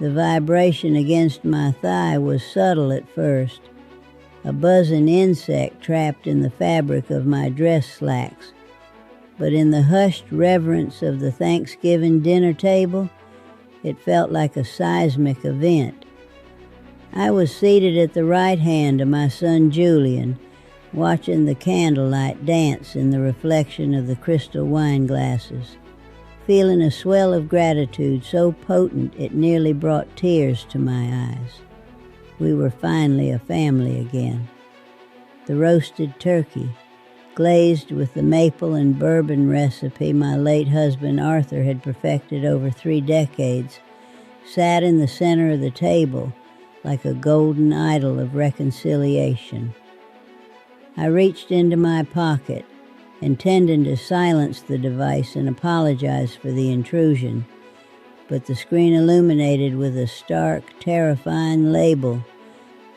The vibration against my thigh was subtle at first, a buzzing insect trapped in the fabric of my dress slacks. But in the hushed reverence of the Thanksgiving dinner table, it felt like a seismic event. I was seated at the right hand of my son Julian, watching the candlelight dance in the reflection of the crystal wine glasses, feeling a swell of gratitude so potent it nearly brought tears to my eyes. We were finally a family again. The roasted turkey, glazed with the maple and bourbon recipe my late husband Arthur had perfected over 3 decades, sat in the center of the table like a golden idol of reconciliation. I reached into my pocket, intending to silence the device and apologize for the intrusion, but the screen illuminated with a stark, terrifying label,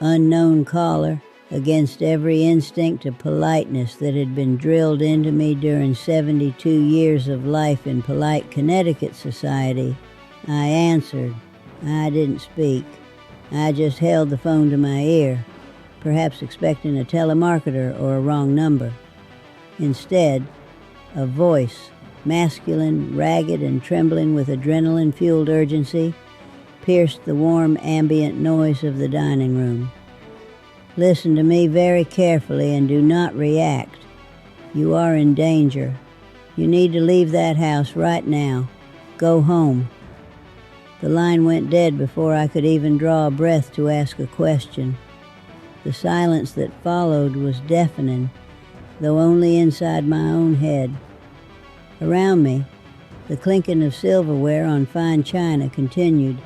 "Unknown caller," against every instinct of politeness that had been drilled into me during 72 years of life in polite Connecticut society. I answered. I didn't speak. I just held the phone to my ear, perhaps expecting a telemarketer or a wrong number. Instead, a voice, masculine, ragged, and trembling with adrenaline-fueled urgency, pierced the warm ambient noise of the dining room. "Listen to me very carefully and do not react. You are in danger. You need to leave that house right now. Go home." The line went dead before I could even draw a breath to ask a question. The silence that followed was deafening, though only inside my own head. Around me, the clinking of silverware on fine china continued.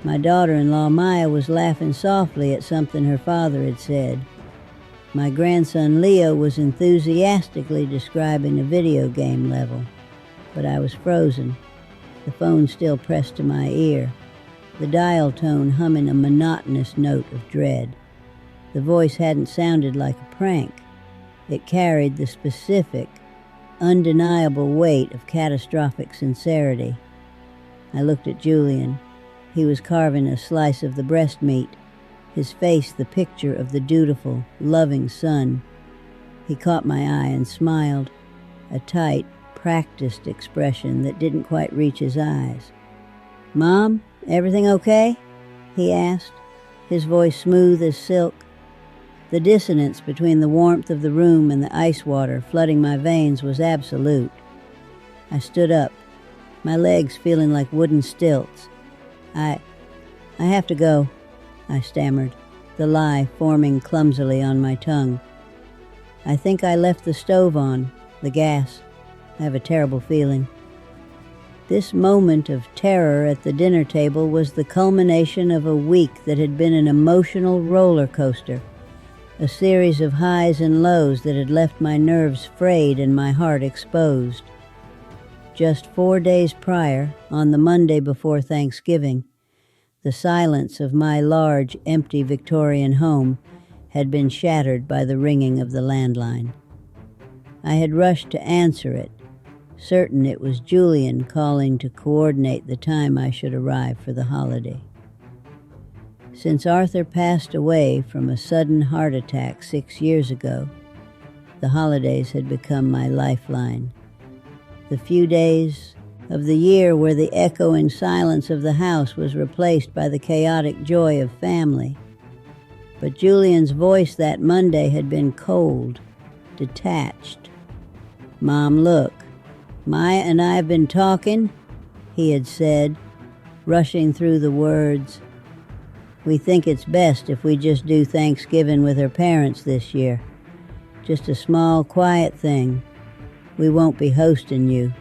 My daughter-in-law Maya was laughing softly at something her father had said. My grandson Leo was enthusiastically describing a video game level, but I was frozen, the phone still pressed to my ear, the dial tone humming a monotonous note of dread. The voice hadn't sounded like a prank. It carried the specific, undeniable weight of catastrophic sincerity. I looked at Julian. He was carving a slice of the breast meat, his face the picture of the dutiful, loving son. He caught my eye and smiled, a tight, practiced expression that didn't quite reach his eyes. "Mom, everything okay?" he asked, his voice smooth as silk. The dissonance between the warmth of the room and the ice water flooding my veins was absolute. I stood up, my legs feeling like wooden stilts. I have to go," I stammered, the lie forming clumsily on my tongue. "I think I left the stove on, the gas. I have a terrible feeling." This moment of terror at the dinner table was the culmination of a week that had been an emotional roller coaster, a series of highs and lows that had left my nerves frayed and my heart exposed. Just 4 days prior, on the Monday before Thanksgiving, the silence of my large, empty Victorian home had been shattered by the ringing of the landline. I had rushed to answer it, certain it was Julian calling to coordinate the time I should arrive for the holiday. Since Arthur passed away from a sudden heart attack 6 years ago, the holidays had become my lifeline. The few days of the year where the echoing silence of the house was replaced by the chaotic joy of family. But Julian's voice that Monday had been cold, detached. "Mom, look, Maya and I have been talking," he had said, rushing through the words. "We think it's best if we just do Thanksgiving with her parents this year. Just a small, quiet thing. We won't be hosting you."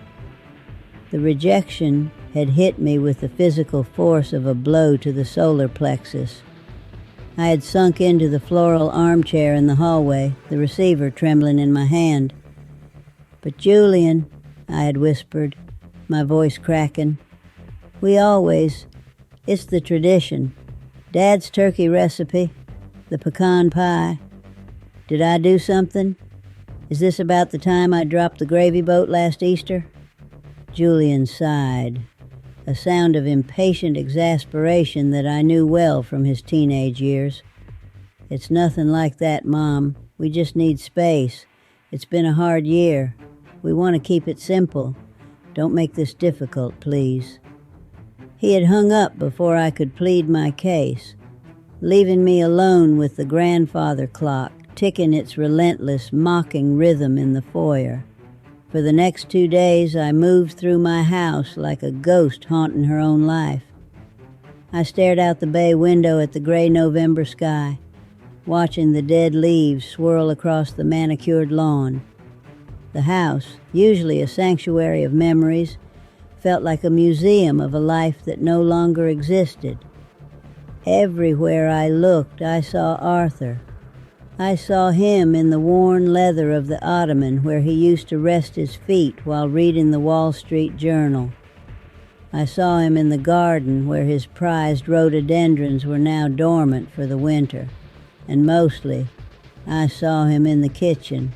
The rejection had hit me with the physical force of a blow to the solar plexus. I had sunk into the floral armchair in the hallway, the receiver trembling in my hand. "But Julian," I had whispered, my voice cracking, it's the tradition. Dad's turkey recipe, the pecan pie. Did I do something? Is this about the time I dropped the gravy boat last Easter?" Julian sighed. a sound of impatient exasperation that I knew well from his teenage years. "It's nothing like that, Mom. We just need space. It's been a hard year. We want to keep it simple. Don't make this difficult, please." He had hung up before I could plead my case, leaving me alone with the grandfather clock ticking its relentless, mocking rhythm in the foyer. For the next 2 days, I moved through my house like a ghost haunting her own life. I stared out the bay window at the gray November sky, watching the dead leaves swirl across the manicured lawn. The house, usually a sanctuary of memories, felt like a museum of a life that no longer existed. Everywhere I looked, I saw Arthur. I saw him in the worn leather of the ottoman where he used to rest his feet while reading the Wall Street Journal. I saw him in the garden where his prized rhododendrons were now dormant for the winter. And mostly, I saw him in the kitchen,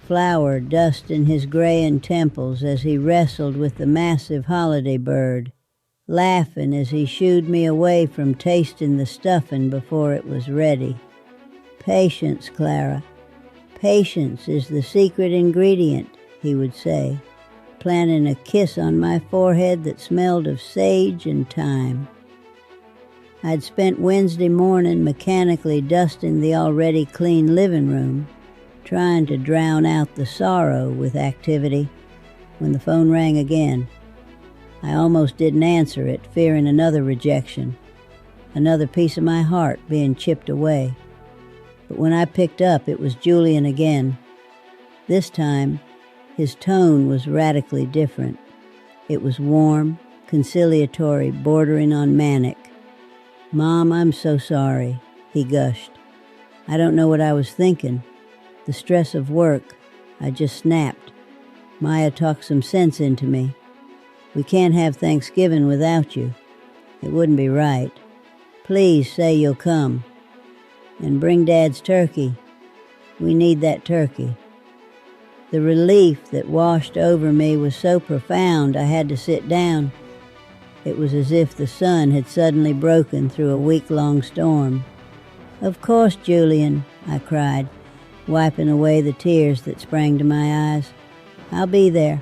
flour dusting his graying temples as he wrestled with the massive holiday bird, laughing as he shooed me away from tasting the stuffing before it was ready. "Patience, Clara. Patience is the secret ingredient," he would say, planting a kiss on my forehead that smelled of sage and thyme. I'd spent Wednesday morning mechanically dusting the already clean living room, trying to drown out the sorrow with activity, when the phone rang again. I almost didn't answer it, fearing another rejection, another piece of my heart being chipped away. But when I picked up, it was Julian again. This time, his tone was radically different. It was warm, conciliatory, bordering on manic. "Mom, I'm so sorry," he gushed. "I don't know what I was thinking. The stress of work, I just snapped. Maya talked some sense into me. We can't have Thanksgiving without you. It wouldn't be right. Please say you'll come. And bring Dad's turkey. We need that turkey." The relief that washed over me was so profound I had to sit down. It was as if the sun had suddenly broken through a week-long storm. "Of course, Julian," I cried, wiping away the tears that sprang to my eyes. "I'll be there.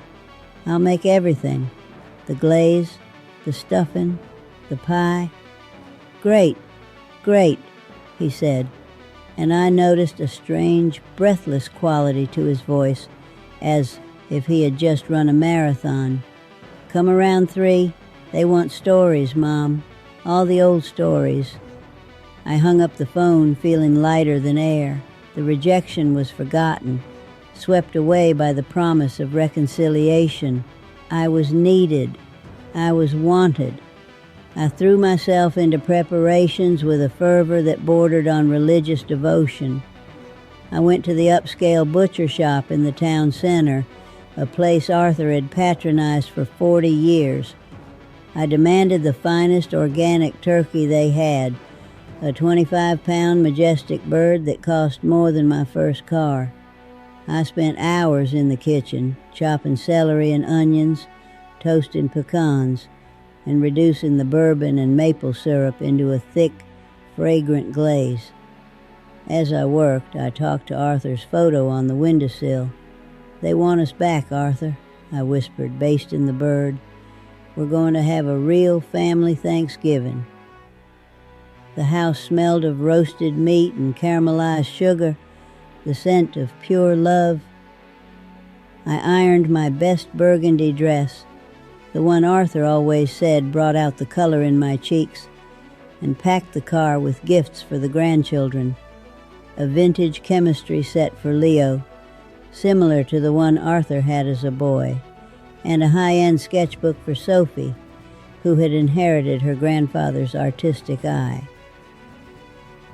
I'll make everything. The glaze, the stuffing, the pie." "Great, great," he said, and I noticed a strange, breathless quality to his voice, as if he had just run a marathon. "Come around 3. They want stories, Mom. All the old stories." I hung up the phone, feeling lighter than air. The rejection was forgotten, swept away by the promise of reconciliation. I was needed. I was wanted. I threw myself into preparations with a fervor that bordered on religious devotion. I went to the upscale butcher shop in the town center, a place Arthur had patronized for 40 years. I demanded the finest organic turkey they had, a 25-pound majestic bird that cost more than my first car. I spent hours in the kitchen, chopping celery and onions, toasting pecans, and reducing the bourbon and maple syrup into a thick, fragrant glaze. As I worked, I talked to Arthur's photo on the windowsill. "They want us back, Arthur," I whispered, basting the bird. "We're going to have a real family Thanksgiving." The house smelled of roasted meat and caramelized sugar, the scent of pure love. I ironed my best burgundy dress, the one Arthur always said brought out the color in my cheeks, and packed the car with gifts for the grandchildren. A vintage chemistry set for Leo, similar to the one Arthur had as a boy, and a high-end sketchbook for Sophie, who had inherited her grandfather's artistic eye.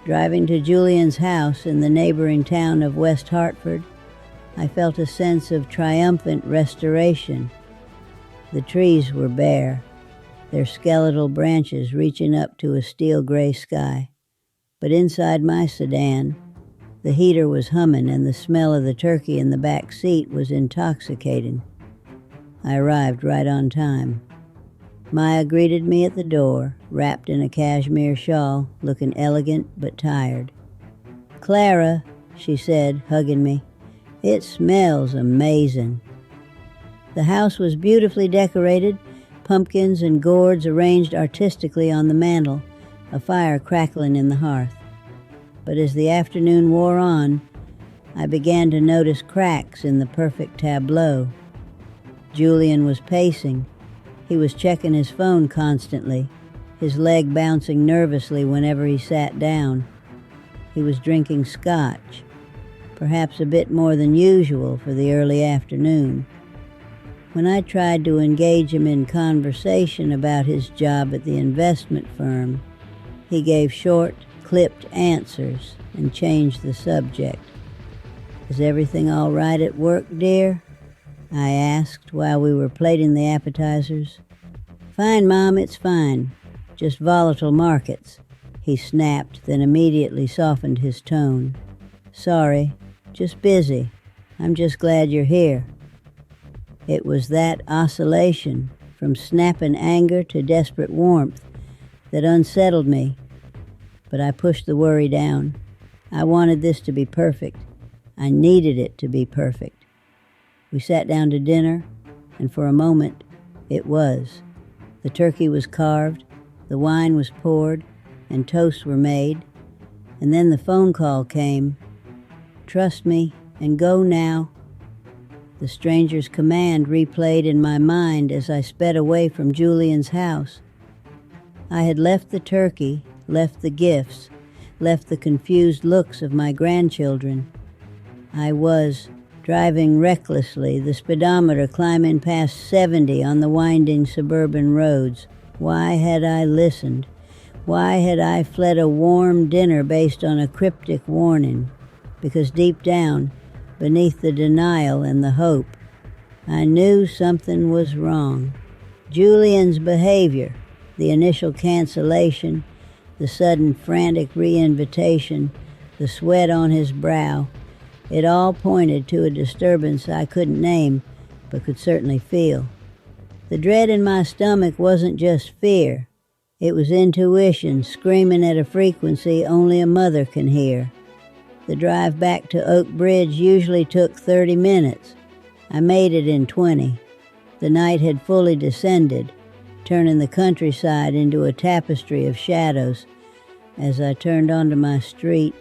Driving to Julian's house in the neighboring town of West Hartford, I felt a sense of triumphant restoration. The trees were bare, their skeletal branches reaching up to a steel-gray sky. But inside my sedan, the heater was humming and the smell of the turkey in the back seat was intoxicating. I arrived right on time. Maya greeted me at the door, wrapped in a cashmere shawl, looking elegant but tired. "Clara," she said, hugging me, "it smells amazing." The house was beautifully decorated, pumpkins and gourds arranged artistically on the mantel, a fire crackling in the hearth. But as the afternoon wore on, I began to notice cracks in the perfect tableau. Julian was pacing. He was checking his phone constantly, his leg bouncing nervously whenever he sat down. He was drinking scotch, perhaps a bit more than usual for the early afternoon. When I tried to engage him in conversation about his job at the investment firm, he gave short, clipped answers and changed the subject. "Is everything all right at work, dear?" I asked while we were plating the appetizers. "Fine, Mom, it's fine. Just volatile markets," he snapped, then immediately softened his tone. "Sorry, just busy. I'm just glad you're here." It was that oscillation, from snapping anger to desperate warmth, that unsettled me. But I pushed the worry down. I wanted this to be perfect. I needed it to be perfect. We sat down to dinner, and for a moment, it was. The turkey was carved, the wine was poured, and toasts were made. And then the phone call came. "Trust me, and go now." The stranger's command replayed in my mind as I sped away from Julian's house. I had left the turkey, left the gifts, left the confused looks of my grandchildren. I was driving recklessly, the speedometer climbing past 70 on the winding suburban roads. Why had I listened? Why had I fled a warm dinner based on a cryptic warning? Because deep down, beneath the denial and the hope, I knew something was wrong. Julian's behavior, the initial cancellation, the sudden frantic re-invitation, the sweat on his brow, it all pointed to a disturbance I couldn't name, but could certainly feel. The dread in my stomach wasn't just fear. It was intuition screaming at a frequency only a mother can hear. The drive back to Oak Bridge usually took 30 minutes. I made it in 20. The night had fully descended, turning the countryside into a tapestry of shadows. As I turned onto my street,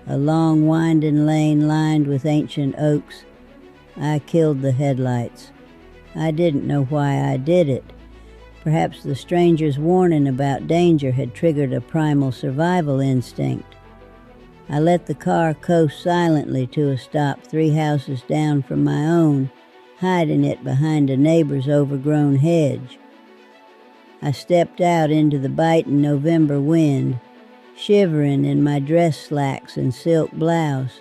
a long winding lane lined with ancient oaks, I killed the headlights. I didn't know why I did it. Perhaps the stranger's warning about danger had triggered a primal survival instinct. I let the car coast silently to a stop 3 houses down from my own, hiding it behind a neighbor's overgrown hedge. I stepped out into the biting November wind, shivering in my dress slacks and silk blouse.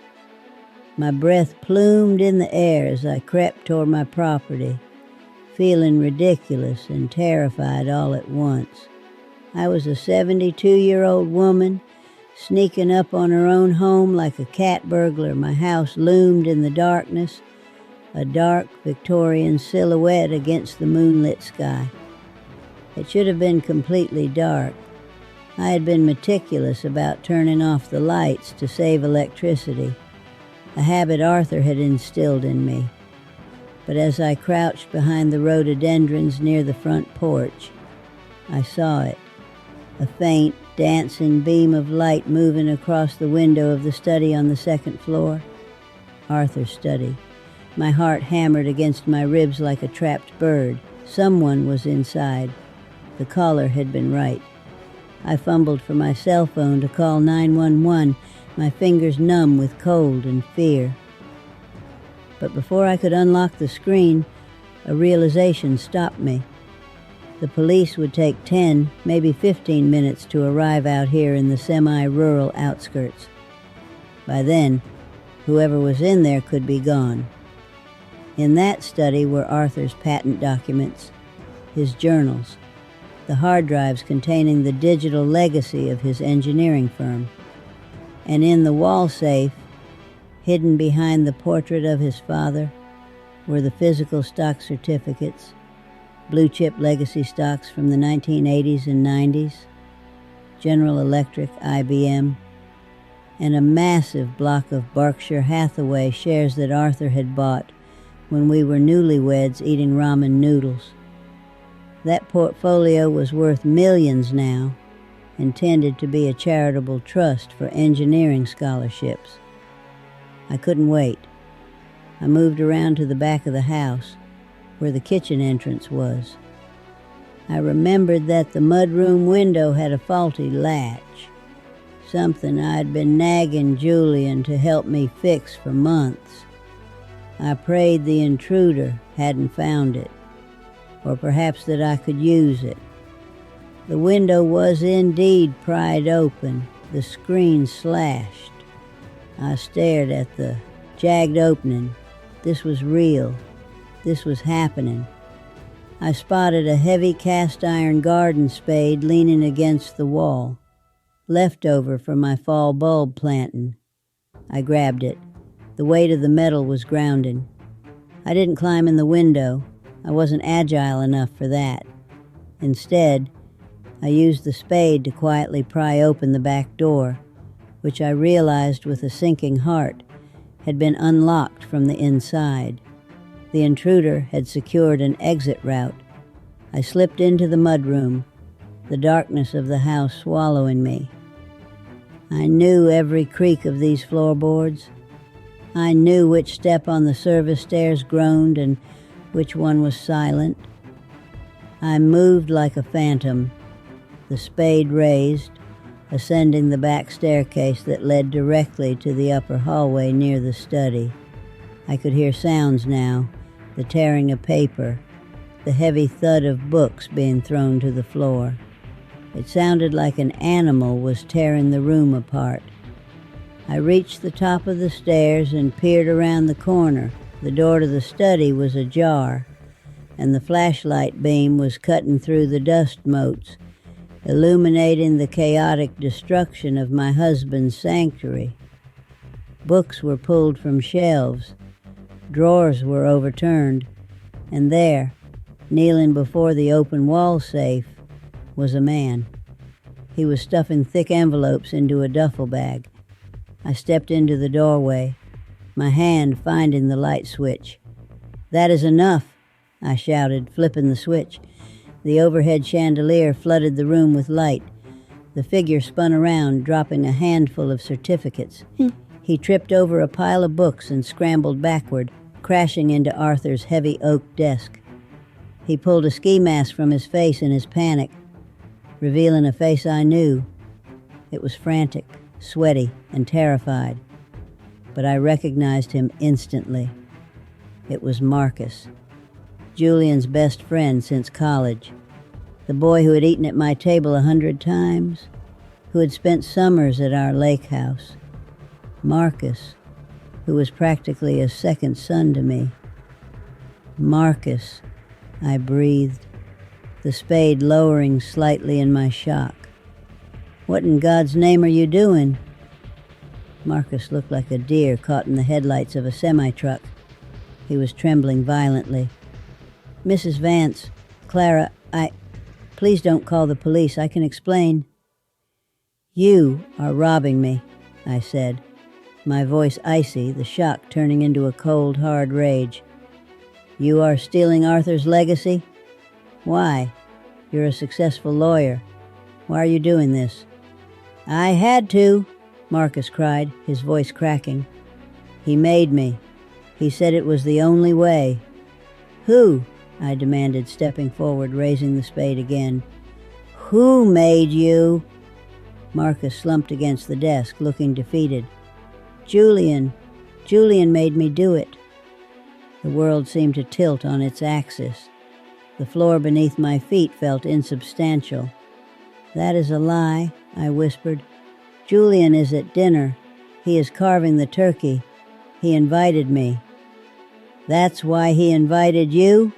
My breath plumed in the air as I crept toward my property, feeling ridiculous and terrified all at once. I was a 72-year-old woman, sneaking up on her own home like a cat burglar. My house loomed in the darkness, a dark Victorian silhouette against the moonlit sky. It should have been completely dark. I had been meticulous about turning off the lights to save electricity, a habit Arthur had instilled in me. But as I crouched behind the rhododendrons near the front porch, I saw it, a faint, dancing beam of light moving across the window of the study on the second floor. Arthur's study. My heart hammered against my ribs like a trapped bird. Someone was inside. The caller had been right. I fumbled for my cell phone to call 911, my fingers numb with cold and fear. But before I could unlock the screen, a realization stopped me. The police would take 10, maybe 15 minutes to arrive out here in the semi-rural outskirts. By then, whoever was in there could be gone. In that study were Arthur's patent documents, his journals, the hard drives containing the digital legacy of his engineering firm. And in the wall safe, hidden behind the portrait of his father, were the physical stock certificates, blue-chip legacy stocks from the 1980s and 90s, General Electric, IBM, and a massive block of Berkshire Hathaway shares that Arthur had bought when we were newlyweds eating ramen noodles. That portfolio was worth millions now, intended to be a charitable trust for engineering scholarships. I couldn't wait. I moved around to the back of the house, where the kitchen entrance was. I remembered that the mudroom window had a faulty latch, something I'd been nagging Julian to help me fix for months. I prayed the intruder hadn't found it, or perhaps that I could use it. The window was indeed pried open, the screen slashed. I stared at the jagged opening. This was real. This was happening. I spotted a heavy cast-iron garden spade leaning against the wall, leftover from my fall bulb planting. I grabbed it. The weight of the metal was grounding. I didn't climb in the window. I wasn't agile enough for that. Instead, I used the spade to quietly pry open the back door, which I realized with a sinking heart had been unlocked from the inside. The intruder had secured an exit route. I slipped into the mudroom, the darkness of the house swallowing me. I knew every creak of these floorboards. I knew which step on the service stairs groaned and which one was silent. I moved like a phantom, the spade raised, ascending the back staircase that led directly to the upper hallway near the study. I could hear sounds now, the tearing of paper, the heavy thud of books being thrown to the floor. It sounded like an animal was tearing the room apart. I reached the top of the stairs and peered around the corner. The door to the study was ajar, and the flashlight beam was cutting through the dust motes, illuminating the chaotic destruction of my husband's sanctuary. Books were pulled from shelves. Drawers were overturned, and there, kneeling before the open wall safe, was a man. He was stuffing thick envelopes into a duffel bag. I stepped into the doorway, my hand finding the light switch. "That is enough," I shouted, flipping the switch. The overhead chandelier flooded the room with light. The figure spun around, dropping a handful of certificates. He tripped over a pile of books and scrambled backward, crashing into Arthur's heavy oak desk. He pulled a ski mask from his face in his panic, revealing a face I knew. It was frantic, sweaty, and terrified, but I recognized him instantly. It was Marcus, Julian's best friend since college, the boy who had eaten at my table 100 times, who had spent summers at our lake house. Marcus, who was practically a second son to me. "Marcus," I breathed, the spade lowering slightly in my shock. "What in God's name are you doing?" Marcus looked like a deer caught in the headlights of a semi-truck. He was trembling violently. "Mrs. Vance, Clara, please don't call the police. I can explain." "You are robbing me," I said, my voice icy, the shock turning into a cold, hard rage. "You are stealing Arthur's legacy? Why? You're a successful lawyer. Why are you doing this?" "I had to," Marcus cried, his voice cracking. "He made me. He said it was the only way." "Who?" I demanded, stepping forward, raising the spade again. "Who made you?" Marcus slumped against the desk, looking defeated. Julian made me do it." The world seemed to tilt on its axis. The floor beneath my feet felt insubstantial. "That is a lie," I whispered. "Julian is at dinner. He is carving the turkey. He invited me." "That's why he invited you?"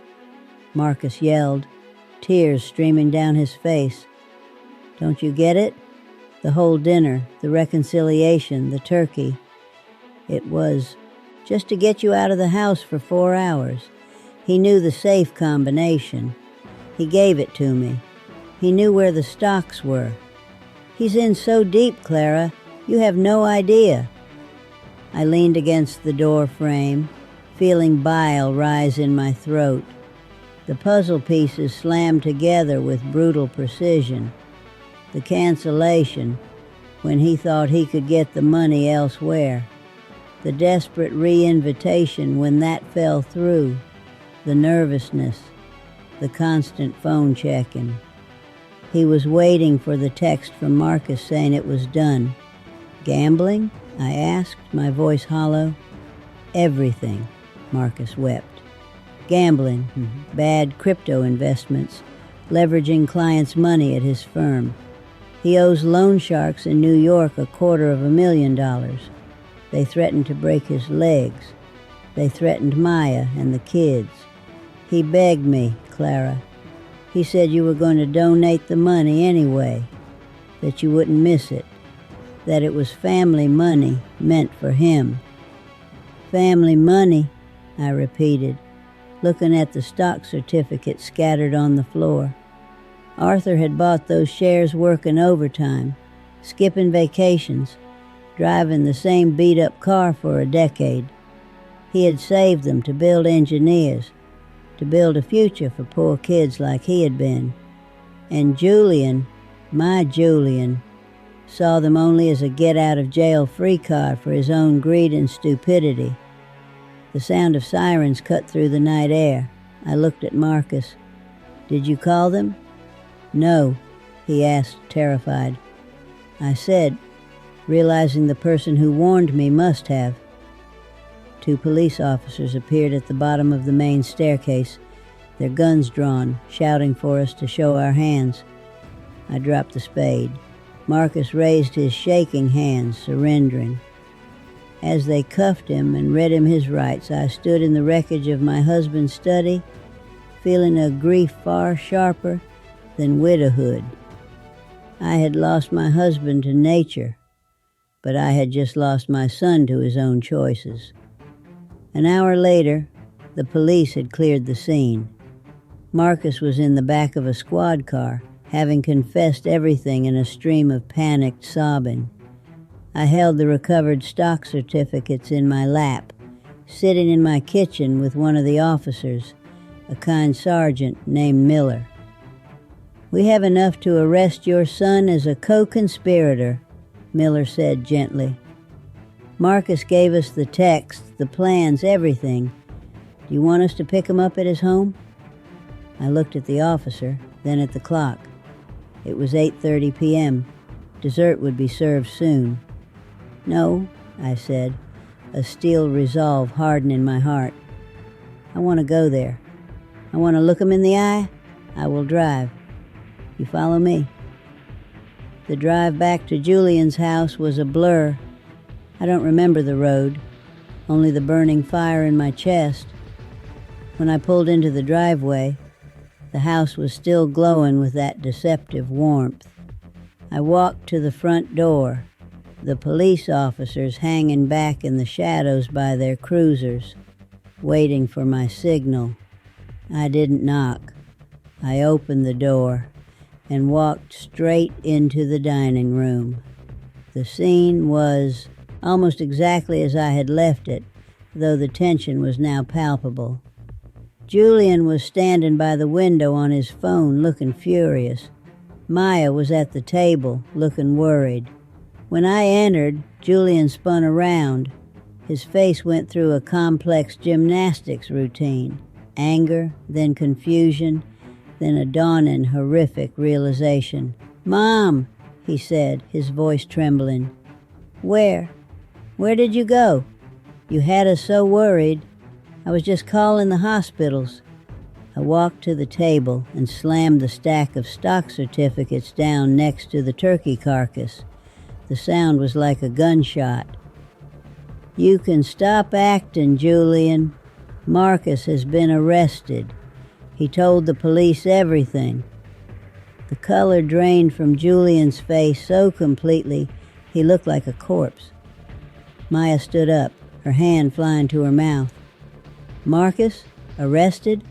Marcus yelled, tears streaming down his face. "Don't you get it? The whole dinner, the reconciliation, the turkey. It was just to get you out of the house for 4 hours. He knew the safe combination. He gave it to me. He knew where the stocks were. He's in so deep, Clara, you have no idea. I leaned against the door frame, feeling bile rise in my throat. The puzzle pieces slammed together with brutal precision. The cancellation, when he thought he could get the money elsewhere. The desperate re-invitation when that fell through. The nervousness. The constant phone checking. He was waiting for the text from Marcus saying it was done. Gambling? I asked, my voice hollow. Everything, Marcus wept. Gambling, bad crypto investments, leveraging clients' money at his firm. He owes loan sharks in New York $250,000. They threatened to break his legs. They threatened Maya and the kids. He begged me, Clara. He said you were going to donate the money anyway, that you wouldn't miss it, that it was family money meant for him. Family money, I repeated, looking at the stock certificates scattered on the floor. Arthur had bought those shares working overtime, skipping vacations, driving the same beat-up car for a decade. He had saved them to build engineers, to build a future for poor kids like he had been. And Julian, my Julian, saw them only as a get-out-of-jail-free card for his own greed and stupidity. The sound of sirens cut through the night air. I looked at Marcus. Did you call them? No, he asked, terrified. I said, realizing the person who warned me must have. 2 police officers appeared at the bottom of the main staircase, their guns drawn, shouting for us to show our hands. I dropped the spade. Marcus raised his shaking hands, surrendering. As they cuffed him and read him his rights, I stood in the wreckage of my husband's study, feeling a grief far sharper than widowhood. I had lost my husband to nature, but I had just lost my son to his own choices. An hour later, the police had cleared the scene. Marcus was in the back of a squad car, having confessed everything in a stream of panicked sobbing. I held the recovered stock certificates in my lap, sitting in my kitchen with one of the officers, a kind sergeant named Miller. We have enough to arrest your son as a co-conspirator, Miller said gently. Marcus gave us the text, the plans, everything. Do you want us to pick him up at his home? I looked at the officer, then at the clock. It was 8:30 p.m. Dessert would be served soon. No, I said, a steel resolve hardening my heart. I want to go there. I want to look him in the eye. I will drive. You follow me? The drive back to Julian's house was a blur. I don't remember the road, only the burning fire in my chest. When I pulled into the driveway, the house was still glowing with that deceptive warmth. I walked to the front door, the police officers hanging back in the shadows by their cruisers, waiting for my signal. I didn't knock. I opened the door and walked straight into the dining room. The scene was almost exactly as I had left it, though the tension was now palpable. Julian was standing by the window on his phone, looking furious. Maya was at the table, looking worried. When I entered, Julian spun around. His face went through a complex gymnastics routine. Anger, then confusion, then a dawning, horrific realization. "Mom," he said, his voice trembling. Where did you go? You had us so worried. I was just calling the hospitals." I walked to the table and slammed the stack of stock certificates down next to the turkey carcass. The sound was like a gunshot. "You can stop acting, Julian. Marcus has been arrested. He told the police everything." The color drained from Julian's face so completely he looked like a corpse. Maya stood up, her hand flying to her mouth. "Marcus? Arrested?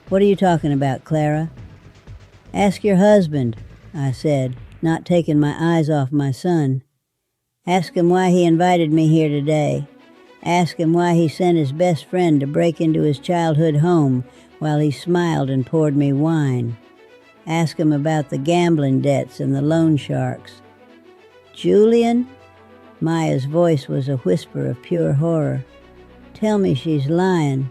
What are you talking about, Clara?" Ask your husband, I said, not taking my eyes off my son. Ask him why he invited me here today. Ask him why he sent his best friend to break into his childhood home while he smiled and poured me wine. Ask him about the gambling debts and the loan sharks. Julian? Maya's voice was a whisper of pure horror. Tell me she's lying.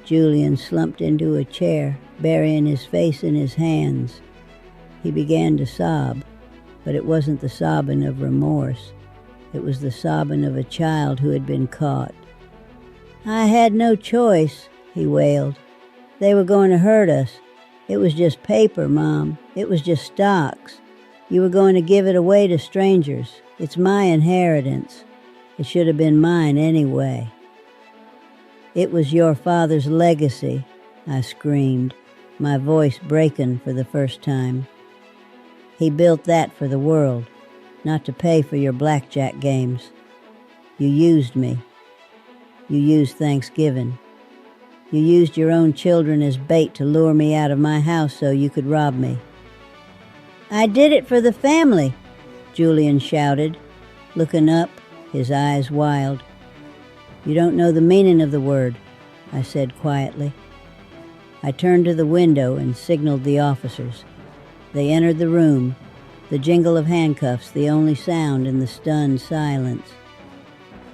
Julian slumped into a chair, burying his face in his hands. He began to sob, but it wasn't the sobbing of remorse. It was the sobbing of a child who had been caught. I had no choice, he wailed. They were going to hurt us. It was just paper, Mom. It was just stocks. You were going to give it away to strangers. It's my inheritance. It should have been mine anyway. It was your father's legacy, I screamed, my voice breaking for the first time. He built that for the world, not to pay for your blackjack games. You used me. You used Thanksgiving. You used your own children as bait to lure me out of my house so you could rob me. I did it for the family, Julian shouted, looking up, his eyes wild. You don't know the meaning of the word, I said quietly. I turned to the window and signaled the officers. They entered the room, the jingle of handcuffs the only sound in the stunned silence.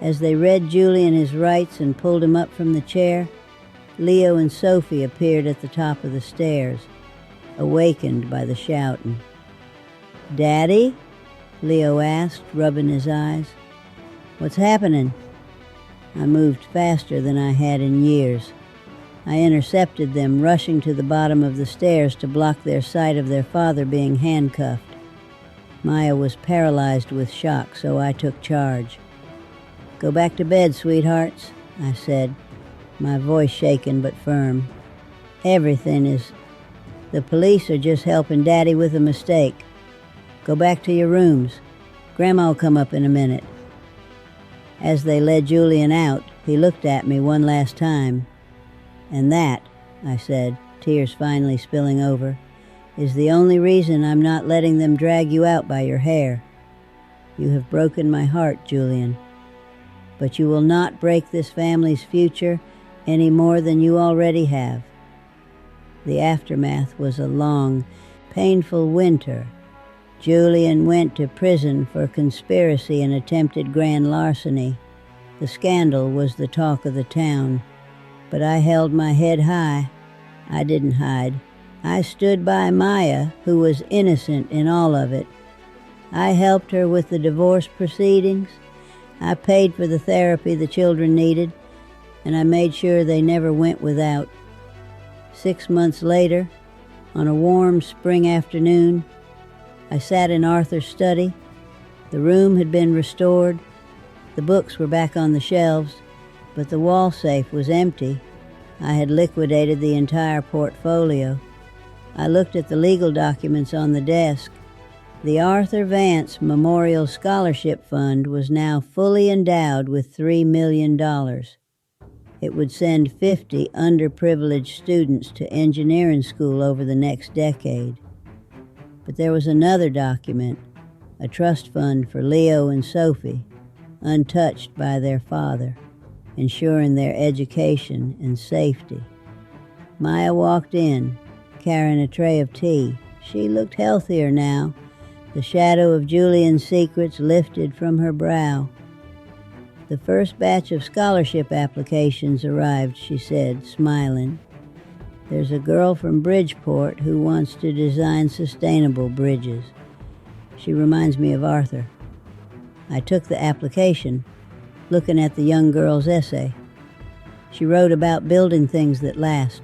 As they read Julian his rights and pulled him up from the chair, Leo and Sophie appeared at the top of the stairs, awakened by the shouting. Daddy? Leo asked, rubbing his eyes. What's happening? I moved faster than I had in years. I intercepted them, rushing to the bottom of the stairs to block their sight of their father being handcuffed. Maya was paralyzed with shock, so I took charge. Go back to bed, sweethearts, I said, my voice shaken but firm. Everything is... The police are just helping Daddy with a mistake. Go back to your rooms. Grandma'll come up in a minute. As they led Julian out, he looked at me one last time. And that, I said, tears finally spilling over, is the only reason I'm not letting them drag you out by your hair. You have broken my heart, Julian. But you will not break this family's future any more than you already have. The aftermath was a long, painful winter. Julian went to prison for conspiracy and attempted grand larceny. The scandal was the talk of the town. But I held my head high. I didn't hide. I stood by Maya, who was innocent in all of it. I helped her with the divorce proceedings. I paid for the therapy the children needed, and I made sure they never went without. 6 months later, on a warm spring afternoon, I sat in Arthur's study. The room had been restored. The books were back on the shelves, but the wall safe was empty. I had liquidated the entire portfolio. I looked at the legal documents on the desk. The Arthur Vance Memorial Scholarship Fund was now fully endowed with $3 million. It would send 50 underprivileged students to engineering school over the next decade. But there was another document, a trust fund for Leo and Sophie, untouched by their father, ensuring their education and safety. Maya walked in, carrying a tray of tea. She looked healthier now, the shadow of Julian's secrets lifted from her brow. The first batch of scholarship applications arrived, she said, smiling. There's a girl from Bridgeport who wants to design sustainable bridges. She reminds me of Arthur. I took the application, looking at the young girl's essay. She wrote about building things that last,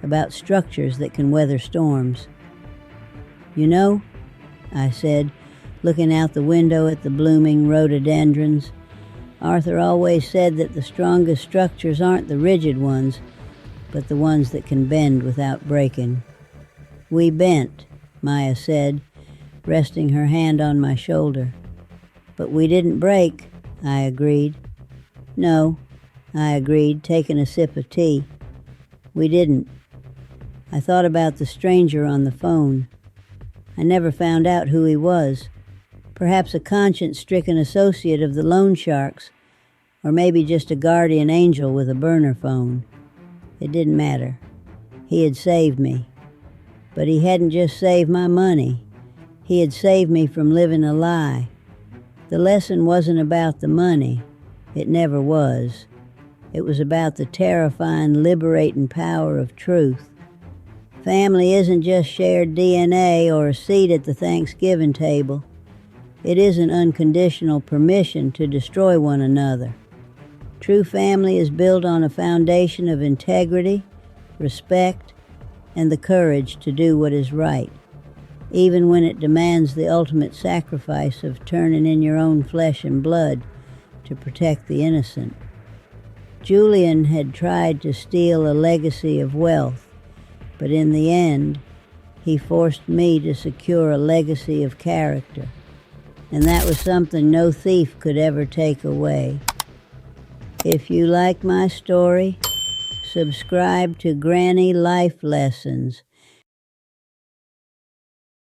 about structures that can weather storms. You know, I said, looking out the window at the blooming rhododendrons, Arthur always said that the strongest structures aren't the rigid ones, but the ones that can bend without breaking. We bent, Maya said, resting her hand on my shoulder. But we didn't break, I agreed. No, I agreed, taking a sip of tea. We didn't. I thought about the stranger on the phone. I never found out who he was. Perhaps a conscience-stricken associate of the loan sharks, or maybe just a guardian angel with a burner phone. It didn't matter. He had saved me. But he hadn't just saved my money. He had saved me from living a lie. The lesson wasn't about the money. It never was. It was about the terrifying, liberating power of truth. Family isn't just shared DNA or a seat at the Thanksgiving table. It isn't unconditional permission to destroy one another. True family is built on a foundation of integrity, respect, and the courage to do what is right, even when it demands the ultimate sacrifice of turning in your own flesh and blood to protect the innocent. Julian had tried to steal a legacy of wealth, but in the end, he forced me to secure a legacy of character, and that was something no thief could ever take away. If you like my story, subscribe to Granny Life Lessons